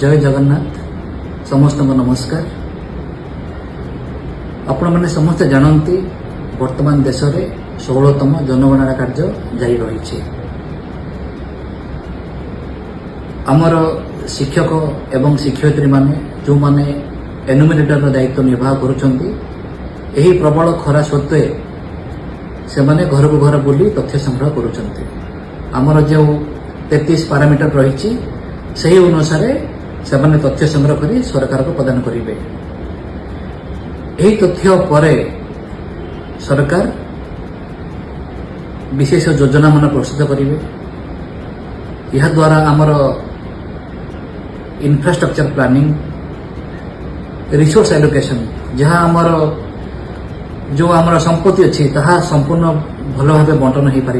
जय जगन्नाथ समस्त नमस्कार। आपण मैंने समस्त जानती वर्तमान देश में 16तम जनगणना कार्य जारी रही। आमर शिक्षक एवं शिक्षयित्री माने जो माने एनुमिनेटर दायित्व निर्वाह करुछंती एही प्रबल खरा सत्वे से माने घर को घर बुली तथ्य संग्रह करुछंती। आमर जो 33 पारामीटर रही सही अनुसार से माने तथ्य संग्रह करी सरकार को प्रदान करिवे। एही तथ्य परे सरकार विशेष योजना मान प्रस्तुत करिवे। यह द्वारा आमर इंफ्रास्ट्रक्चर प्लानिंग रिसोर्स एलोकेशन जहाँ आमर जो आमर संपत्ति अच्छी ताहा संपूर्ण भल भाव बंटन हो पार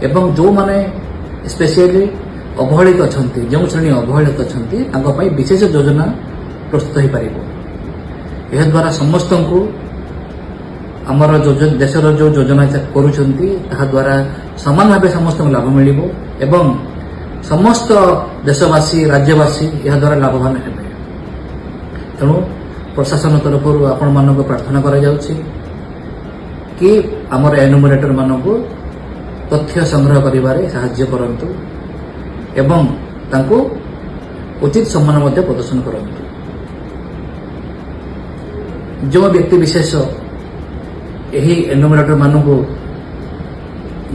एवं जो माने स्पेशली अवहेलित अच्छा जो श्रेणी अवहेलित अच्छा विशेष योजना प्रस्तुत हो पार। यह द्वारा समस्त को आमर देशर जो योजना करुँच द्वारा सामान भाव समस्त लाभ मिल एवं समस्त देशवासी राज्यवासी यह द्वारा लाभवान हेबे। तेणु प्रशासन तरफ आपण मानक प्रार्थना करा जाउछि कि आमर एनुमरेटर मानक तथ्य संग्रह करिबारे सहाय्य करंतु एवं तांको उचित सम्मान मध्य प्रदर्शन करंतु। जो व्यक्ति विशेष यही एनुमरेटर मानक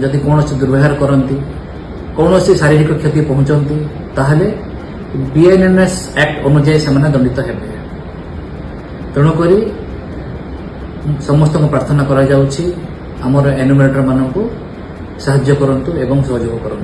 जदि कौन दुर्व्यवहार करती कौन शारीरिक क्षति पहुंचती ताहले बीएनएस एक्ट अनुजाई से दंडित हेबे। तेणुक समस्त प्रार्थना करा जाउछि आमर एनुमरेटर मानक साहाय्य करंतु एवं सहयोग करंतु।